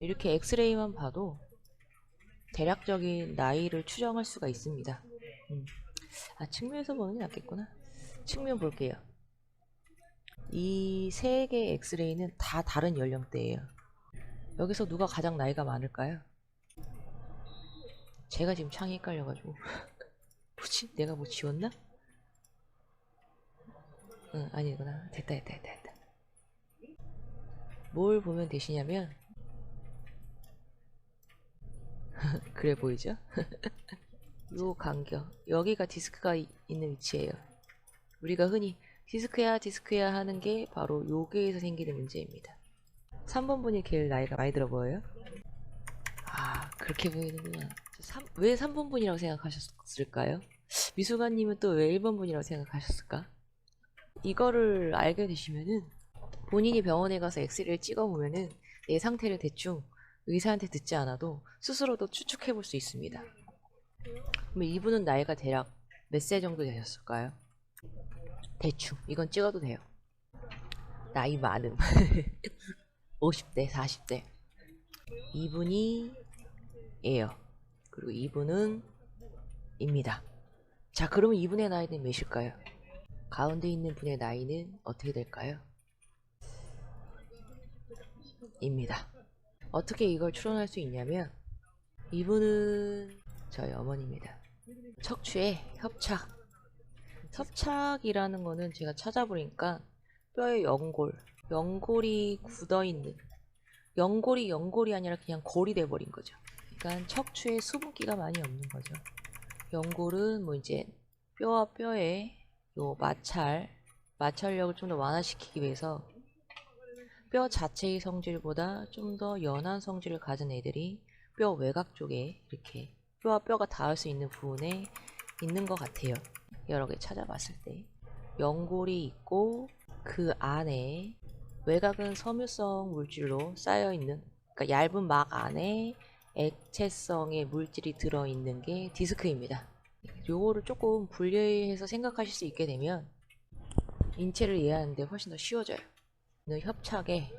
이렇게 엑스레이만 봐도 대략적인 나이를 추정할 수가 있습니다. 측면에서 보는 게 낫겠구나. 측면 볼게요. 이 세 개의 엑스레이는 다 다른 연령대예요. 여기서 누가 가장 나이가 많을까요? 제가 지금 창이 헷갈려가지고 뭐지? 내가 뭐 지웠나? 응, 아니구나. 됐다. 뭘 보면 되시냐면 그래 보이죠? 요 간격, 여기가 디스크가 있는 위치예요. 우리가 흔히 디스크야 하는 게 바로 여기에서 생기는 문제입니다. 3번 분이 제일 나이가 많이 들어 보여요? 아, 그렇게 보이는구나. 왜 3번 분이라고 생각하셨을까요? 미수가님은 또 왜 1번 분이라고 생각하셨을까? 이거를 알게 되시면은 본인이 병원에 가서 엑스레이를 찍어보면은 내 상태를 대충 의사한테 듣지 않아도 스스로도 추측해 볼 수 있습니다. 그럼 이분은 나이가 대략 몇 세 정도 되셨을까요? 대충 이건 찍어도 돼요. 나이 많음 50대 40대 이분이 에요. 그리고 이분은 입니다. 자, 그러면 이분의 나이는 몇일까요? 가운데 있는 분의 나이는 어떻게 될까요? 입니다. 어떻게 이걸 추론할 수 있냐면 이분은 저희 어머니입니다. 척추의 협착이라는 거는 제가 찾아보니까 뼈의 연골이 굳어있는, 연골이 아니라 그냥 골이 돼버린 거죠. 그러니까 척추에 수분기가 많이 없는 거죠. 연골은 뭐 이제 뼈와 뼈의 요 마찰력을 좀 더 완화시키기 위해서 뼈 자체의 성질보다 좀 더 연한 성질을 가진 애들이 뼈 외곽 쪽에 이렇게 뼈와 뼈가 닿을 수 있는 부분에 있는 것 같아요. 여러 개 찾아봤을 때 연골이 있고 그 안에 외곽은 섬유성 물질로 쌓여있는, 그러니까 얇은 막 안에 액체성의 물질이 들어있는 게 디스크입니다. 요거를 조금 분리해서 생각하실 수 있게 되면 인체를 이해하는데 훨씬 더 쉬워져요. 협착에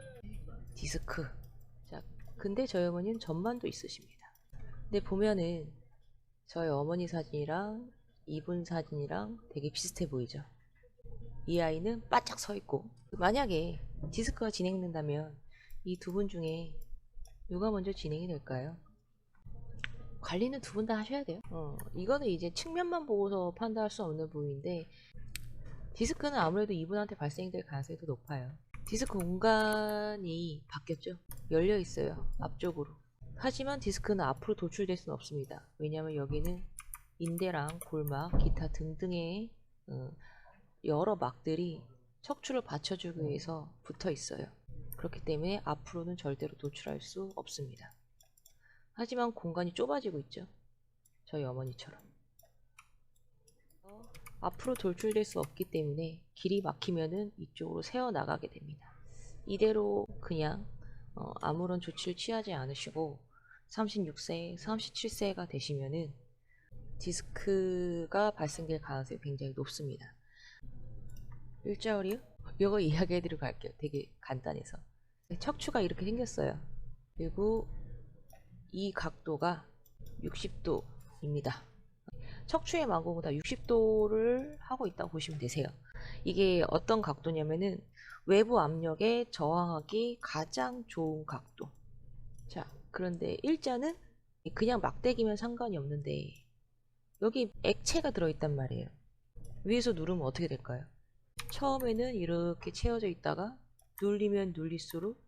디스크. 자, 근데 저희 어머니는 전만도 있으십니다. 근데 보면은 저희 어머니 사진이랑 이분 사진이랑 되게 비슷해 보이죠? 이 아이는 바짝 서 있고, 만약에 디스크가 진행된다면 이 두 분 중에 누가 먼저 진행이 될까요? 관리는 두 분 다 하셔야 돼요. 이거는 이제 측면만 보고서 판단할 수 없는 부분인데 디스크는 아무래도 이분한테 발생될 가능성이 더 높아요. 디스크 공간이 바뀌었죠. 열려 있어요, 앞쪽으로. 하지만 디스크는 앞으로 도출될 수는 없습니다. 왜냐하면 여기는 인대랑 골막, 기타 등등의 여러 막들이 척추를 받쳐주기 위해서 붙어 있어요. 그렇기 때문에 앞으로는 절대로 도출할 수 없습니다. 하지만 공간이 좁아지고 있죠. 저희 어머니처럼. 앞으로 돌출될 수 없기 때문에 길이 막히면은 이쪽으로 새어 나가게 됩니다. 이대로 그냥 아무런 조치를 취하지 않으시고 36세, 37세가 되시면은 디스크가 발생될 가능성이 굉장히 높습니다. 일자어리요? 이거 이야기해드리고 갈게요. 되게 간단해서. 척추가 이렇게 생겼어요. 그리고 이 각도가 60도입니다. 척추의 마고보다 60도를 하고 있다고 보시면 되세요. 이게 어떤 각도냐면은 외부 압력에 저항하기 가장 좋은 각도. 자, 그런데 일자는 그냥 막대기면 상관이 없는데 여기 액체가 들어있단 말이에요. 위에서 누르면 어떻게 될까요? 처음에는 이렇게 채워져 있다가 눌리면 눌릴수록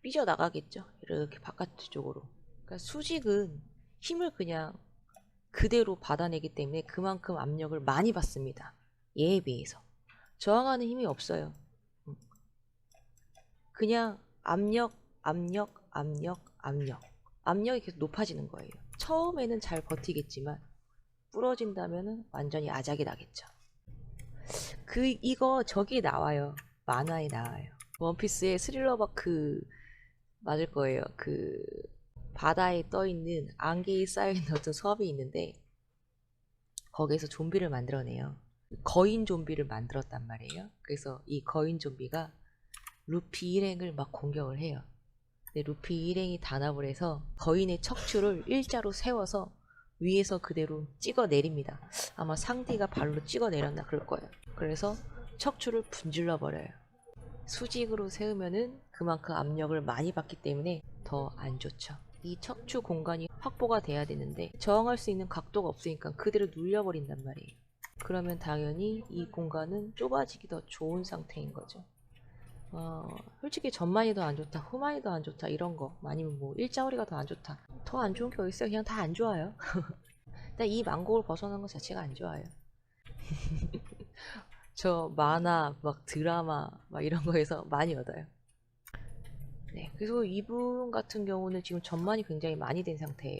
삐져나가겠죠. 이렇게 바깥쪽으로. 그러니까 수직은 힘을 그냥 그대로 받아내기 때문에 그만큼 압력을 많이 받습니다. 얘에 비해서. 저항하는 힘이 없어요. 그냥 압력이 계속 높아지는 거예요. 처음에는 잘 버티겠지만 부러진다면 완전히 아작이 나겠죠. 이거 저기 나와요. 만화에 나와요. 원피스의 스릴러바크 맞을 거예요. 바다에 떠있는 안개에 쌓여있는 어떤 섬이 있는데 거기에서 좀비를 만들어내요. 거인 좀비를 만들었단 말이에요. 그래서 이 거인 좀비가 루피 일행을 막 공격을 해요. 근데 루피 일행이 단합을 해서 거인의 척추를 일자로 세워서 위에서 그대로 찍어 내립니다. 아마 상대가 발로 찍어 내렸나 그럴 거예요. 그래서 척추를 분질러 버려요. 수직으로 세우면은 그만큼 압력을 많이 받기 때문에 더 안 좋죠. 이 척추 공간이 확보가 돼야 되는데 저항할 수 있는 각도가 없으니까 그대로 눌려버린단 말이에요. 그러면 당연히 이 공간은 좁아지기 더 좋은 상태인 거죠. 솔직히 전만이 더 안 좋다, 후만이 더 안 좋다 이런 거, 아니면 뭐 일자허리가 더 안 좋다, 더 안 좋은 게 어딨어요. 그냥 다 안 좋아요. 일단 이 망곡을 벗어난 것 자체가 안 좋아요. 저 만화, 막 드라마, 막 이런 거에서 많이 얻어요. 네, 그래서 이분 같은 경우는 지금 전만이 굉장히 많이 된 상태예요.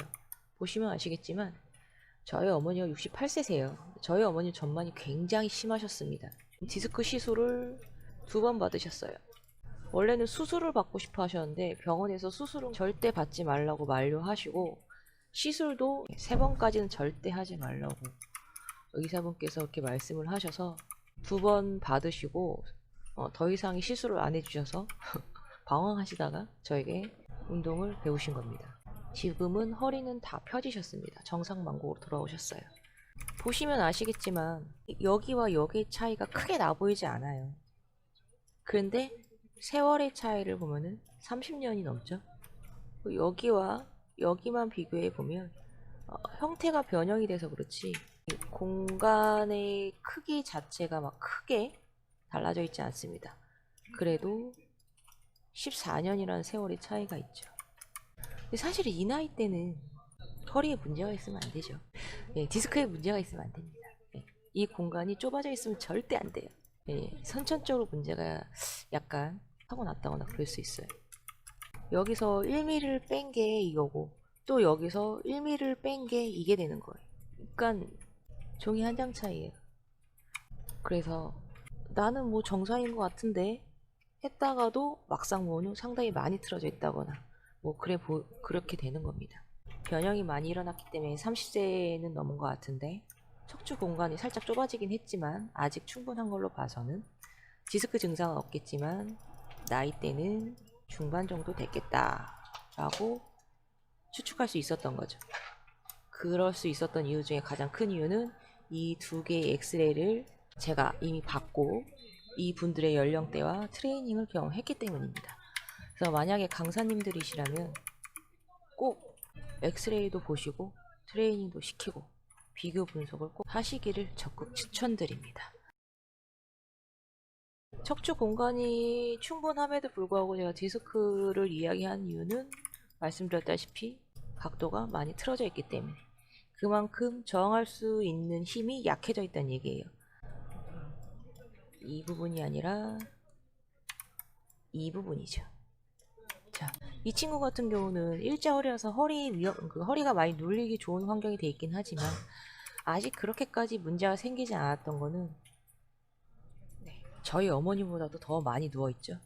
보시면 아시겠지만 저희 어머니가 68세세요. 저희 어머니 전만이 굉장히 심하셨습니다. 디스크 시술을 2번 받으셨어요. 원래는 수술을 받고 싶어 하셨는데 병원에서 수술은 절대 받지 말라고 만류하시고 시술도 3번까지는 절대 하지 말라고 의사분께서 그렇게 말씀을 하셔서 2번 받으시고 더 이상의 시술을 안 해주셔서 방황하시다가 저에게 운동을 배우신 겁니다. 지금은 허리는 다 펴지셨습니다. 정상 망곡으로 돌아오셨어요. 보시면 아시겠지만 여기와 여기의 차이가 크게 나 보이지 않아요. 그런데 세월의 차이를 보면은 30년이 넘죠. 여기와 여기만 비교해 보면 형태가 변형이 돼서 그렇지 공간의 크기 자체가 막 크게 달라져 있지 않습니다. 그래도 14년이라는 세월의 차이가 있죠. 근데 사실 이 나이 때는 허리에 문제가 있으면 안 되죠. 예, 디스크에 문제가 있으면 안 됩니다. 예, 이 공간이 좁아져 있으면 절대 안 돼요. 예, 선천적으로 문제가 약간 타고났다거나 그럴 수 있어요. 여기서 1mm를 뺀 게 이거고 또 여기서 1mm를 뺀 게 이게 되는 거예요. 그러니까 종이 한 장 차이예요. 그래서 나는 뭐 정상인 것 같은데 했다가도 막상 보면 상당히 많이 틀어져 있다거나 뭐 그렇게 되는 겁니다. 변형이 많이 일어났기 때문에 30세는 넘은 것 같은데 척추 공간이 살짝 좁아지긴 했지만 아직 충분한 걸로 봐서는 디스크 증상은 없겠지만 나이대는 중반 정도 됐겠다 라고 추측할 수 있었던 거죠. 그럴 수 있었던 이유 중에 가장 큰 이유는 이 2개의 엑스레이를 제가 이미 받고 이 분들의 연령대와 트레이닝을 경험했기 때문입니다. 그래서 만약에 강사님들이시라면 꼭 엑스레이도 보시고 트레이닝도 시키고 비교 분석을 꼭 하시기를 적극 추천드립니다. 척추 공간이 충분함에도 불구하고 제가 디스크를 이야기한 이유는 말씀드렸다시피 각도가 많이 틀어져 있기 때문에 그만큼 저항할 수 있는 힘이 약해져 있다는 얘기예요. 이 부분이 아니라 이 부분이죠. 자, 이 친구 같은 경우는 일자허리라서 허리가 많이 눌리기 좋은 환경이 돼 있긴 하지만 아직 그렇게까지 문제가 생기지 않았던 거는 저희 어머니보다도 더 많이 누워있죠.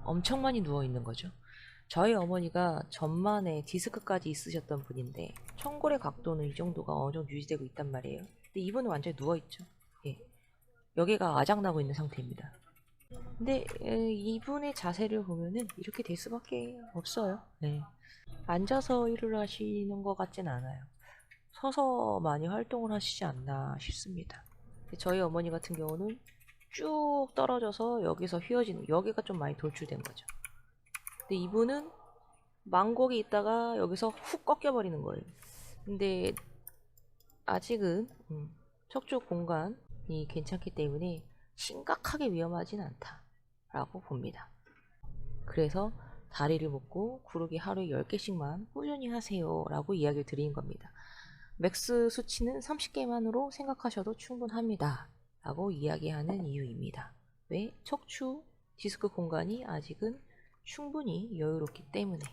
엄청 많이 누워있는 거죠. 저희 어머니가 전만에 디스크까지 있으셨던 분인데 청골의 각도는 이 정도가 어느 정도 유지되고 있단 말이에요. 근데 이분은 완전히 누워있죠. 예. 여기가 아작나고 있는 상태입니다. 근데 이분의 자세를 보면은 이렇게 될 수밖에 없어요. 네. 앉아서 일을 하시는 것 같진 않아요. 서서 많이 활동을 하시지 않나 싶습니다. 저희 어머니 같은 경우는 쭉 떨어져서 여기서 휘어지는, 여기가 좀 많이 돌출된 거죠. 근데 이분은 망곡이 있다가 여기서 훅 꺾여버리는 거예요. 근데 아직은 척추 공간이 괜찮기 때문에 심각하게 위험하진 않다라고 봅니다. 그래서 다리를 묶고 구르기 하루에 10개씩만 꾸준히 하세요 라고 이야기를 드리는 겁니다. 맥스 수치는 30개만으로 생각하셔도 충분합니다 라고 이야기하는 이유입니다. 왜? 척추 디스크 공간이 아직은 충분히 여유롭기 때문에.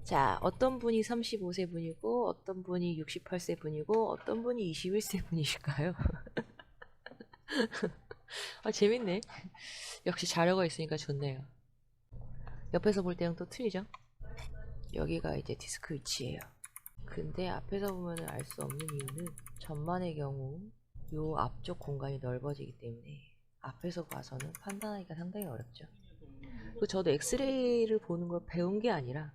자, 어떤 분이 35세 분이고 어떤 분이 68세 분이고 어떤 분이 21세 분이실까요? 아, 재밌네. 역시 자료가 있으니까 좋네요. 옆에서 볼 때는 또 틀리죠? 여기가 이제 디스크 위치예요. 근데 앞에서 보면 알 수 없는 이유는 전만의 경우 요 앞쪽 공간이 넓어지기 때문에 앞에서 봐서는 판단하기가 상당히 어렵죠. 그리고 저도 엑스레이를 보는 걸 배운 게 아니라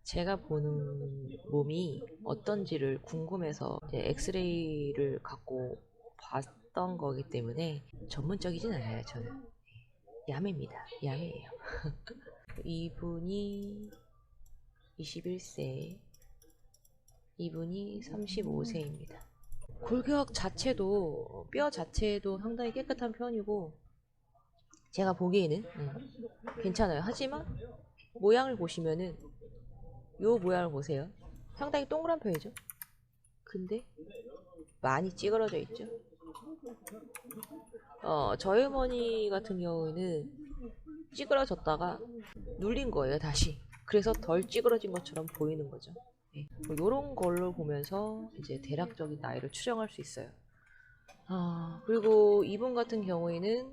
제가 보는 몸이 어떤지를 궁금해서 이제 엑스레이를 갖고 봤던 거기 때문에 전문적이진 않아요. 저는 야매입니다. 야매예요. 이분이 21세, 이분이 35세입니다. 골격 자체도 뼈 자체도 상당히 깨끗한 편이고 제가 보기에는 괜찮아요. 하지만 모양을 보시면은 요 모양을 보세요. 상당히 동그란 편이죠. 근데 많이 찌그러져 있죠. 저희 어머니 같은 경우에는 찌그러졌다가 눌린 거예요, 다시. 그래서 덜 찌그러진 것처럼 보이는 거죠. 네. 뭐 요런 걸로 보면서 이제 대략적인 나이를 추정할 수 있어요. 그리고 이분 같은 경우에는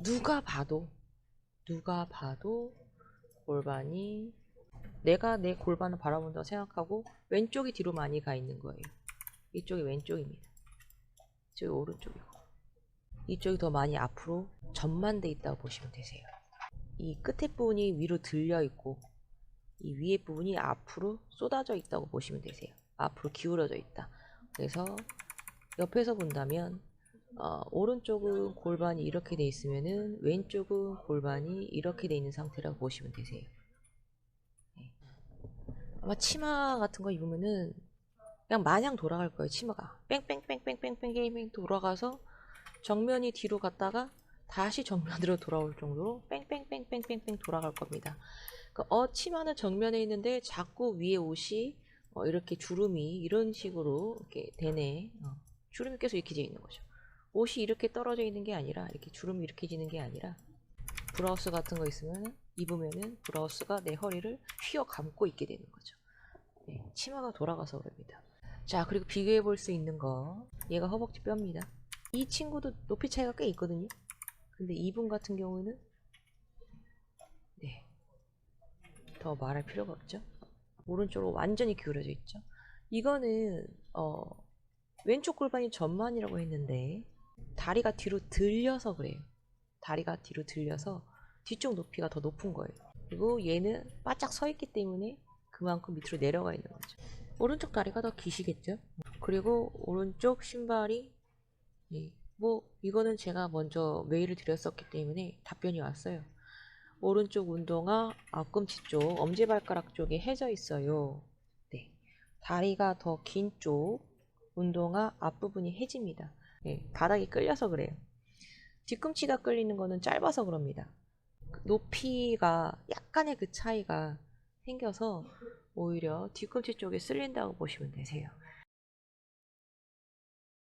누가 봐도 골반이 내가 내 골반을 바라본다고 생각하고 왼쪽이 뒤로 많이 가 있는 거예요. 이쪽이 왼쪽입니다. 이쪽이 오른쪽이고 이쪽이 더 많이 앞으로 전만돼 있다고 보시면 되세요. 이 끝에 부분이 위로 들려 있고 이 위에 부분이 앞으로 쏟아져 있다고 보시면 되세요. 앞으로 기울어져 있다. 그래서 옆에서 본다면 오른쪽은 골반이 이렇게 돼 있으면은 왼쪽은 골반이 이렇게 돼 있는 상태라고 보시면 되세요. 네. 아마 치마 같은 거 입으면은 그냥 마냥 돌아갈 거예요. 치마가 뺑뺑뺑뺑뺑뺑뺑 돌아가서 정면이 뒤로 갔다가 다시 정면으로 돌아올 정도로 뺑뺑뺑뺑뺑뺑 돌아갈 겁니다. 치마는 정면에 있는데 자꾸 위에 옷이 이렇게 주름이 이런 식으로 이렇게 되네. 주름이 계속 이렇게 돼 있는 거죠. 옷이 이렇게 떨어져 있는 게 아니라 이렇게 주름이 이렇게 지는 게 아니라 브라우스 같은 거 있으면 입으면은 브라우스가 내 허리를 휘어 감고 있게 되는 거죠. 네, 치마가 돌아가서 그럽니다. 자, 그리고 비교해 볼 수 있는 거 얘가 허벅지 뼈입니다. 이 친구도 높이 차이가 꽤 있거든요. 근데 이분 같은 경우는 네, 더 말할 필요가 없죠. 오른쪽으로 완전히 기울어져 있죠. 이거는 왼쪽 골반이 전만이라고 했는데 다리가 뒤로 들려서 그래요. 다리가 뒤로 들려서 뒤쪽 높이가 더 높은 거예요. 그리고 얘는 바짝 서 있기 때문에 그만큼 밑으로 내려가 있는 거죠. 오른쪽 다리가 더 기시겠죠. 그리고 오른쪽 신발이 뭐 이거는 제가 먼저 메일을 드렸었기 때문에 답변이 왔어요. 오른쪽 운동화 앞꿈치 쪽 엄지발가락 쪽에 해져 있어요. 네, 다리가 더 긴 쪽 운동화 앞부분이 해집니다. 네, 바닥이 끌려서 그래요. 뒤꿈치가 끌리는 거는 짧아서 그럽니다. 높이가 약간의 그 차이가 생겨서 오히려 뒤꿈치 쪽에 쓸린다고 보시면 되세요.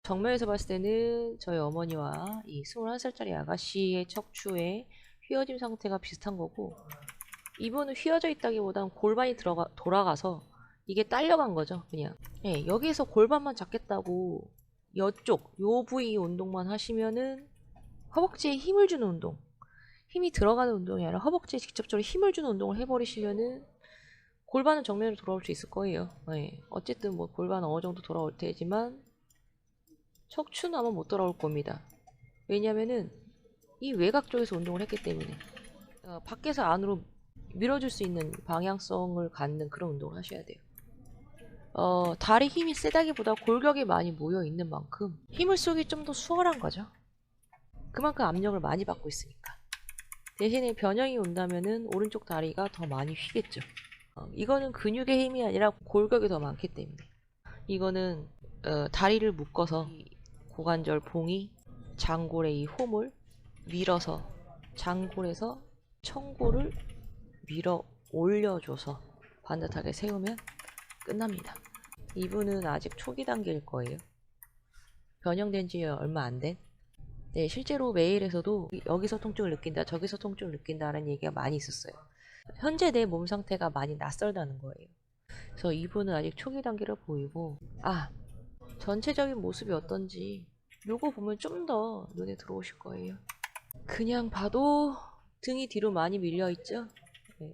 정면에서 봤을 때는 저희 어머니와 이 21살짜리 아가씨의 척추의 휘어짐 상태가 비슷한 거고 이분은 휘어져 있다기보단 골반이 돌아가서 이게 딸려간 거죠. 그냥 네, 여기에서 골반만 잡겠다고 요 부위 운동만 하시면은 허벅지에 힘을 주는 운동, 힘이 들어가는 운동이 아니라 허벅지에 직접적으로 힘을 주는 운동을 해버리시면은 골반은 정면으로 돌아올 수 있을 거예요. 네, 어쨌든 뭐 골반은 어느 정도 돌아올 테지만 척추는 아마 못 돌아올 겁니다. 왜냐면은 이 외곽 쪽에서 운동을 했기 때문에 밖에서 안으로 밀어줄 수 있는 방향성을 갖는 그런 운동을 하셔야 돼요. 다리 힘이 세다기보다 골격이 많이 모여 있는 만큼 힘을 쏘기 좀 더 수월한 거죠. 그만큼 압력을 많이 받고 있으니까. 대신에 변형이 온다면은 오른쪽 다리가 더 많이 휘겠죠. 이거는 근육의 힘이 아니라 골격이 더 많기 때문에. 이거는 다리를 묶어서 고관절 봉이 장골의 이 홈을 밀어서 장골에서 청골을 밀어 올려줘서 반듯하게 세우면 끝납니다. 이분은 아직 초기 단계일 거예요. 변형된 지 얼마 안 된. 네, 실제로 메일에서도 여기서 통증을 느낀다, 저기서 통증을 느낀다라는 얘기가 많이 있었어요. 현재 내 몸 상태가 많이 낯설다는 거예요. 그래서 이분은 아직 초기 단계로 보이고 전체적인 모습이 어떤지 요거 보면 좀 더 눈에 들어오실 거예요. 그냥 봐도 등이 뒤로 많이 밀려있죠. 네.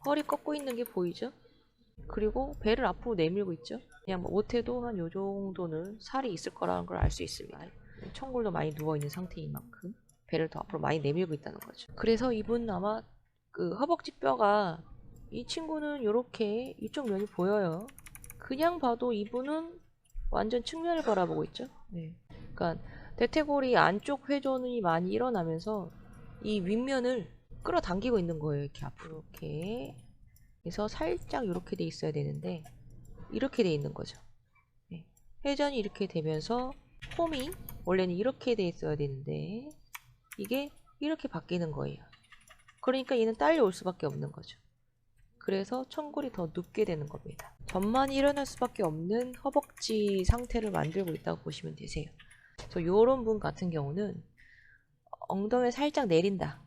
허리 꺾고 있는 게 보이죠. 그리고 배를 앞으로 내밀고 있죠. 그냥 못해도 한 요정도는 살이 있을 거라는 걸 알 수 있습니다. 청골도 많이 누워있는 상태인 만큼. 배를 더 앞으로 많이 내밀고 있다는 거죠. 그래서 이분 아마 그 허벅지 뼈가, 이 친구는 이렇게 이쪽 면이 보여요. 그냥 봐도 이분은 완전 측면을 바라보고 있죠. 네. 그러니까 대퇴골이 안쪽 회전이 많이 일어나면서 이 윗면을 끌어당기고 있는 거예요. 이렇게 앞으로 이렇게. 그래서 살짝 이렇게 돼 있어야 되는데 이렇게 돼 있는 거죠. 네. 회전이 이렇게 되면서 폼이 원래는 이렇게 돼 있어야 되는데 이게 이렇게 바뀌는 거예요. 그러니까 얘는 딸려올 수밖에 없는 거죠. 그래서 천골이 더 눕게 되는 겁니다. 전만이 일어날 수밖에 없는 허벅지 상태를 만들고 있다고 보시면 되세요. 그래서 요런 분 같은 경우는 엉덩이를 살짝 내린다.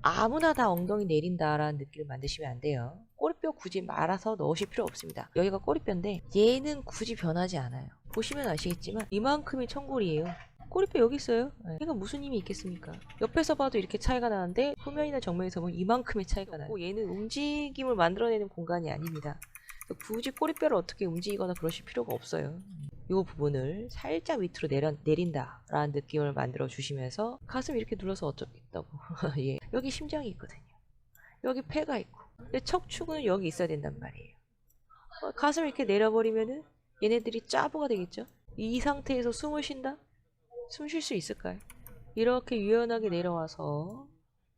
아무나 다 엉덩이 내린다라는 느낌을 만드시면 안 돼요. 꼬리뼈 굳이 말아서 넣으실 필요 없습니다. 여기가 꼬리뼈인데 얘는 굳이 변하지 않아요. 보시면 아시겠지만 이만큼이 천골이에요. 꼬리뼈 여기 있어요. 얘가 무슨 힘이 있겠습니까? 옆에서 봐도 이렇게 차이가 나는데 후면이나 정면에서 보면 이만큼의 차이가 나요. 얘는 움직임을 만들어내는 공간이 아닙니다. 굳이 꼬리뼈를 어떻게 움직이거나 그러실 필요가 없어요. 이 부분을 살짝 밑으로 내린다라는 느낌을 만들어 주시면서 가슴 이렇게 눌러서 어쩌겠다고. 예. 여기 심장이 있거든요. 여기 폐가 있고. 근데 척추는 여기 있어야 된단 말이에요. 가슴 이렇게 내려버리면은 얘네들이 짜부가 되겠죠. 이 상태에서 숨을 쉰다? 숨 쉴 수 있을까요? 이렇게 유연하게 내려와서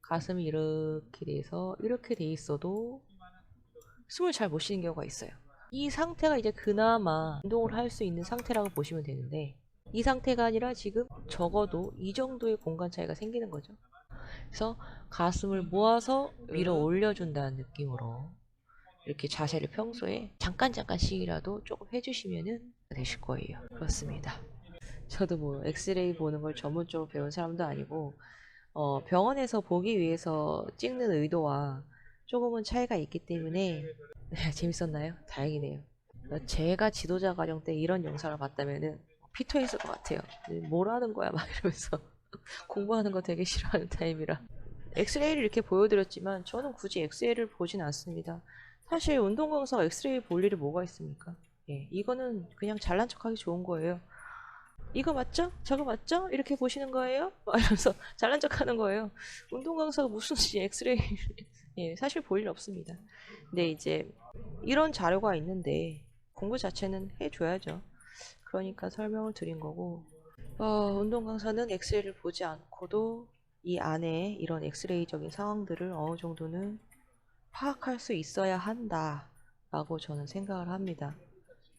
가슴이 이렇게 돼서 이렇게 돼 있어도 숨을 잘 못 쉬는 경우가 있어요. 이 상태가 이제 그나마 운동을 할 수 있는 상태라고 보시면 되는데 이 상태가 아니라 지금 적어도 이 정도의 공간 차이가 생기는 거죠. 그래서 가슴을 모아서 위로 올려준다는 느낌으로 이렇게 자세를 평소에 잠깐씩이라도 조금 해주시면 되실 거예요. 그렇습니다. 저도 뭐 엑스레이 보는 걸 전문적으로 배운 사람도 아니고 병원에서 보기 위해서 찍는 의도와 조금은 차이가 있기 때문에 재밌었나요? 다행이네요. 제가 지도자 과정 때 이런 영상을 봤다면은 피터했을 것 같아요. 뭘 하는 거야 막 이러면서 공부하는 거 되게 싫어하는 타입이라. 엑스레이를 이렇게 보여드렸지만 저는 굳이 엑스레이를 보진 않습니다. 사실 운동 강사가 엑스레이 볼 일이 뭐가 있습니까? 예, 이거는 그냥 잘난 척하기 좋은 거예요. 이거 맞죠? 저거 맞죠? 이렇게 보시는 거예요? 이러면서 잘난 척하는 거예요. 운동 강사가 무슨 엑스레이 예, 사실 볼 일 없습니다. 근데 이제 이런 자료가 있는데 공부 자체는 해줘야죠. 그러니까 설명을 드린 거고 운동 강사는 엑스레이를 보지 않고도 이 안에 이런 엑스레이적인 상황들을 어느 정도는 파악할 수 있어야 한다 라고 저는 생각을 합니다.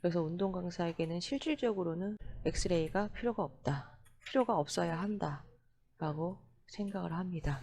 그래서 운동 강사에게는 실질적으로는 엑스레이가 필요가 없다, 필요가 없어야 한다 라고 생각을 합니다.